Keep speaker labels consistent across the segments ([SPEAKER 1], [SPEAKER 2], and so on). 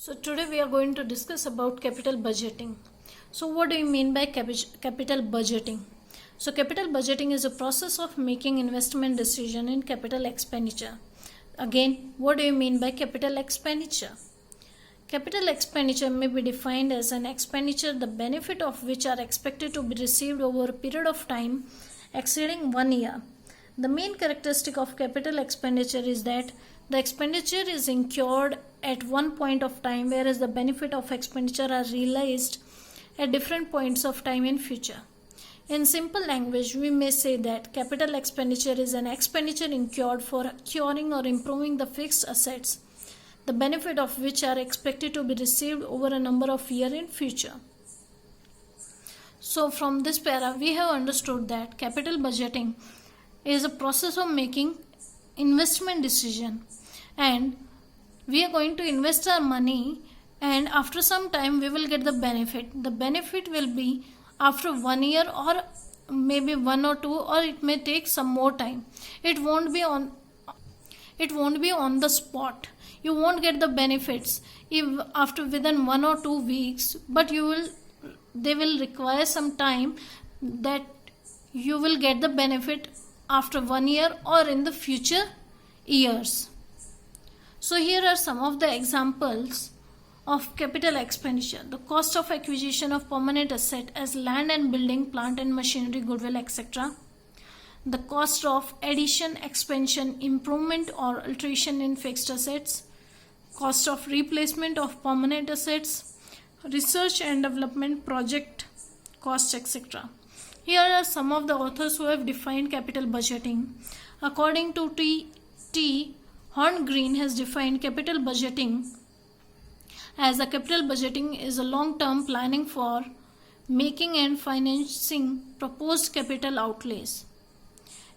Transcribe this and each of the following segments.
[SPEAKER 1] So today we are going to discuss about capital budgeting. So what do you mean by capital budgeting? So capital budgeting is a process of making investment decision in capital expenditure. Again, what do you mean by capital expenditure? Capital expenditure may be defined as an expenditure the benefit of which are expected to be received over a period of time exceeding 1 year. The main characteristic of capital expenditure is that the expenditure is incurred at one point of time, whereas the benefit of expenditure are realized at different points of time in future. In simple language, we may say that capital expenditure is an expenditure incurred for acquiring or improving the fixed assets, the benefit of which are expected to be received over a number of years in future. So from this para, we have understood that capital budgeting is a process of making investment decision, and we are going to invest our money, and after some time we will get the benefit. The benefit will be after 1 year or maybe 1 or 2, or it may take some more time. It won't be on the spot. You won't get the benefits if after within 1 or 2 weeks, but they will require some time that you will get the benefit after 1 year or in the future years. So here are some of the examples of capital expenditure. The cost of acquisition of permanent asset as land and building, plant and machinery, goodwill, etc. The cost of addition, expansion, improvement or alteration in fixed assets. Cost of replacement of permanent assets. Research and development project costs, etc. Here are some of the authors who have defined capital budgeting. According to T. Horngreen has defined capital budgeting as a capital budgeting is a long-term planning for making and financing proposed capital outlays.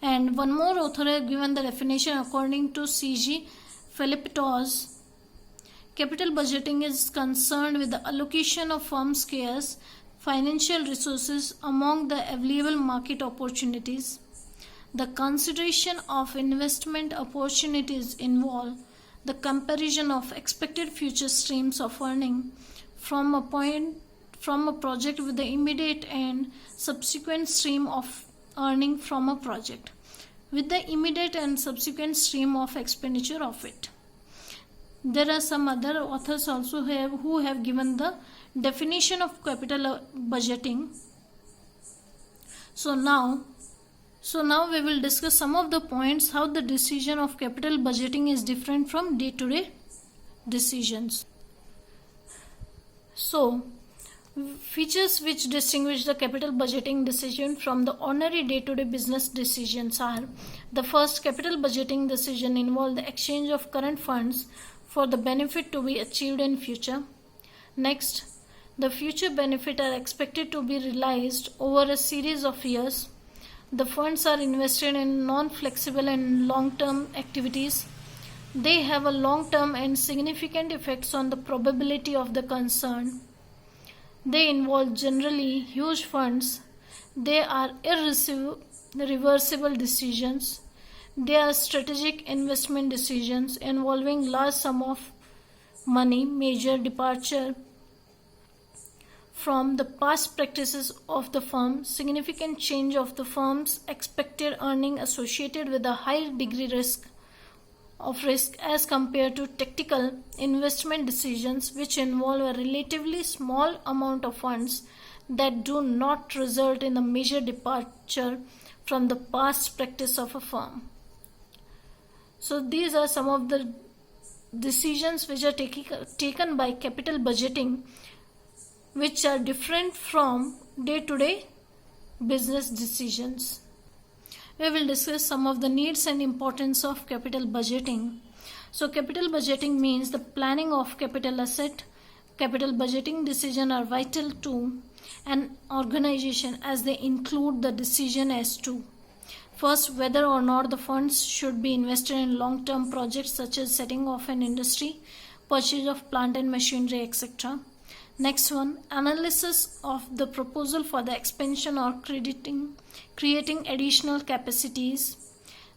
[SPEAKER 1] And one more author has given the definition according to C.G. Philippetos. Capital budgeting is concerned with the allocation of firm's scarce financial resources among the available market opportunities. The consideration of investment opportunities involve the comparison of expected future streams of earning from a project with the immediate and subsequent stream of earning from a project with the immediate and subsequent stream of expenditure of it. There are some other authors also who have given the definition of capital budgeting. So now we will discuss some of the points how the decision of capital budgeting is different from day-to-day decisions. So, features which distinguish the capital budgeting decision from the ordinary day-to-day business decisions are: the first, capital budgeting decision involve the exchange of current funds for the benefit to be achieved in future. Next, the future benefit are expected to be realized over a series of years. The funds are invested in non-flexible and long-term activities. They have a long-term and significant effects on the probability of the concern. They involve generally huge funds. They are irreversible decisions. They are strategic investment decisions involving large sum of money, major departure from the past practices of the firm, significant change of the firm's expected earning associated with a high degree of risk as compared to tactical investment decisions which involve a relatively small amount of funds that do not result in a major departure from the past practice of a firm. So these are some of the decisions which are taken by capital budgeting, which are different from day-to-day business decisions. We will discuss some of the needs and importance of capital budgeting. So capital budgeting means the planning of capital asset. Capital budgeting decisions are vital to an organization as they include the decision as to: first, whether or not the funds should be invested in long-term projects such as setting of an industry, purchase of plant and machinery, etc. Next one, analysis of the proposal for the expansion or creating additional capacities.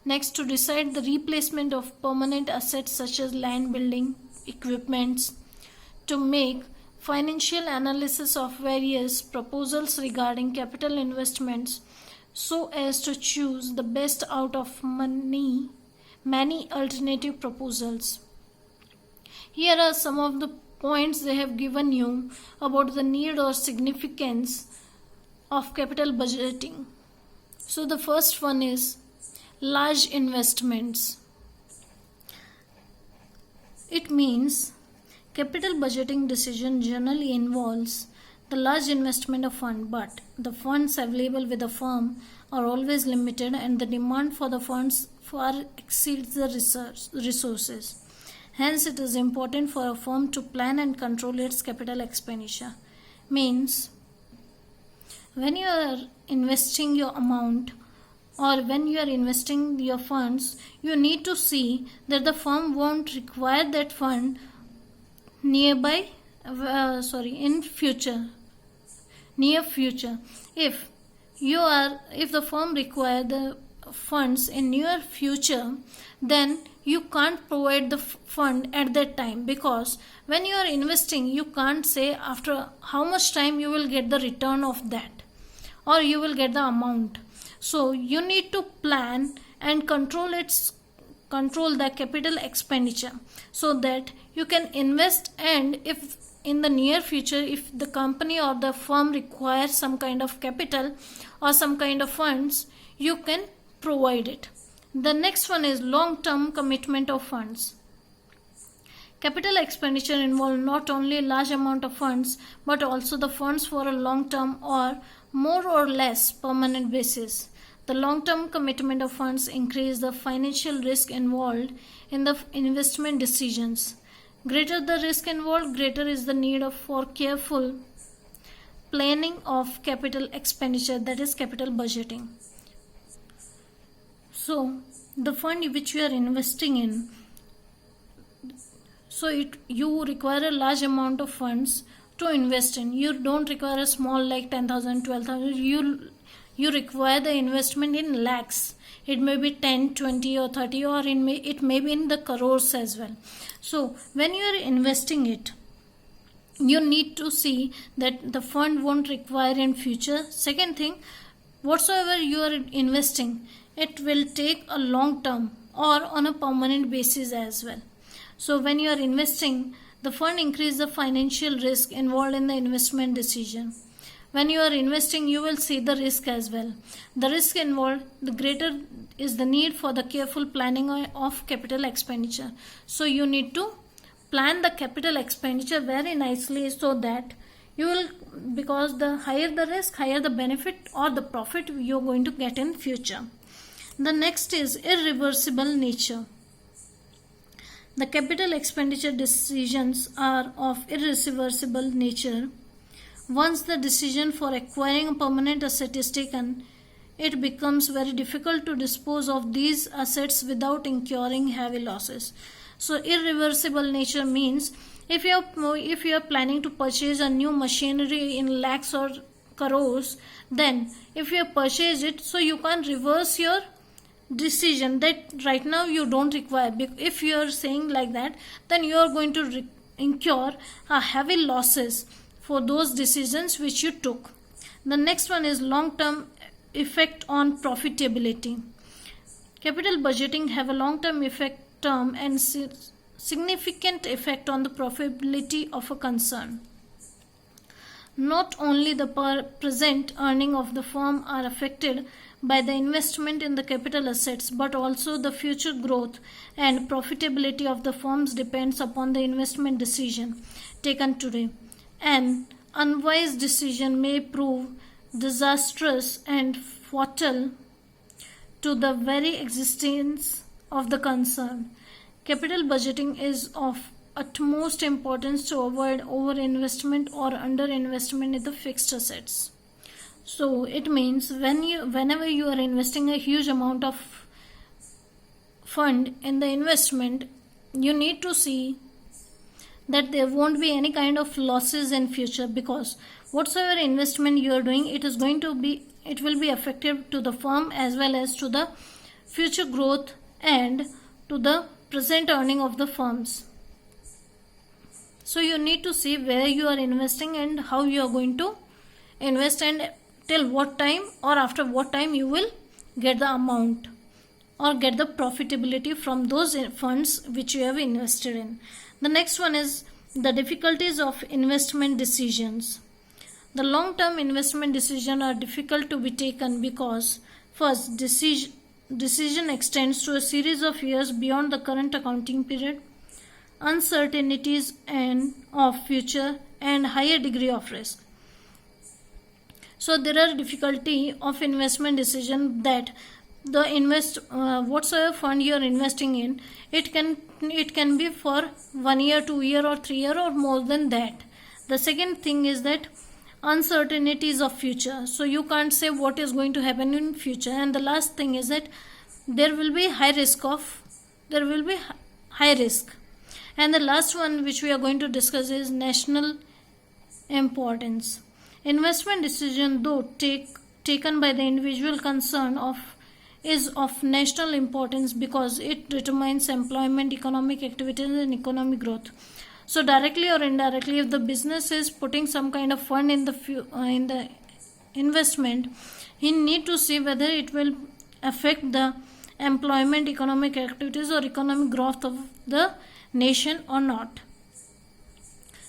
[SPEAKER 1] Next, to decide the replacement of permanent assets such as land, building, equipments. to make financial analysis of various proposals regarding capital investments so as to choose the best out of many alternative proposals. Here are some of the points they have given you about the need or significance of capital budgeting. So the first one is large investments. It means capital budgeting decision generally involves the large investment of fund, but the funds available with the firm are always limited and the demand for the funds far exceeds the resources. Hence, it is important for a firm to plan and control its capital expenditure. Means, when you are investing your amount or when you are investing your funds, you need to see that the firm won't require that fund in near future. If the firm require the funds in near future, then you can't provide the fund at that time, because when you are investing you can't say after how much time you will get the return of that or you will get the amount. So you need to plan and control the capital expenditure so that you can invest, and if in the near future if the company or the firm requires some kind of capital or some kind of funds, you can provide it. The next one is long-term commitment of funds. Capital expenditure involves not only a large amount of funds but also the funds for a long-term or more or less permanent basis. The long-term commitment of funds increase the financial risk involved in the investment decisions. Greater the risk involved, greater is the need for careful planning of capital expenditure, that is capital budgeting. So, the fund which you are investing in, you require a large amount of funds to invest in. You don't require a small like 10,000, 12,000. You require the investment in lakhs. It may be 10, 20 or 30, or it may be in the crores as well. So, when you are investing it, you need to see that the fund won't require in future. Second thing, whatsoever you are investing, it will take a long term or on a permanent basis as well. So when you are investing, the fund increases the financial risk involved in the investment decision. When you are investing, you will see the risk as well. The risk involved, the greater is the need for the careful planning of capital expenditure. So you need to plan the capital expenditure very nicely so that you will, because the higher the risk, higher the benefit or the profit you are going to get in future. The next is irreversible nature. The capital expenditure decisions are of irreversible nature. Once the decision for acquiring a permanent asset is taken, it becomes very difficult to dispose of these assets without incurring heavy losses. So irreversible nature means if you are planning to purchase a new machinery in lakhs or crores, then if you have purchased it, so you can't reverse your decision that right now you don't require. If you are saying like that, then you are going to incur heavy losses for those decisions which you took. The next one is long-term effect on profitability. Capital budgeting have a long-term effect term and significant effect on the profitability of a concern. Not only the present earning of the firm are affected by the investment in the capital assets, but also the future growth and profitability of the firms depends upon the investment decision taken today. An unwise decision may prove disastrous and fatal to the very existence of the concern. Capital budgeting is of utmost importance to avoid overinvestment or underinvestment in the fixed assets. So it means whenever you are investing a huge amount of fund in the investment, you need to see that there won't be any kind of losses in future, because whatsoever investment you are doing, it will be effective to the firm as well as to the future growth and to the present earning of the firms. So you need to see where you are investing and how you are going to invest, and till what time or after what time you will get the amount or get the profitability from those funds which you have invested in. The next one is the difficulties of investment decisions. The long-term investment decisions are difficult to be taken because first, decision extends to a series of years beyond the current accounting period, uncertainties and of future, and higher degree of risk. So there are difficulty of investment decision that the whatsoever fund you are investing in, it can be for 1 year, 2 year or 3 year or more than that. The second thing is that uncertainties of future, so you can't say what is going to happen in future. And the last thing is that there will be high risk. And the last one which we are going to discuss is national importance. Investment decision, though taken by the individual concerned is of national importance because it determines employment, economic activities and economic growth. So directly or indirectly, if the business is putting some kind of fund in the investment, he need to see whether it will affect the employment, economic activities or economic growth of the nation or not.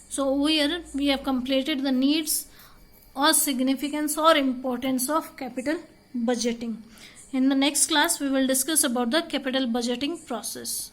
[SPEAKER 1] So here we have completed the needs or significance or importance of capital budgeting. In the next class, we will discuss about the capital budgeting process.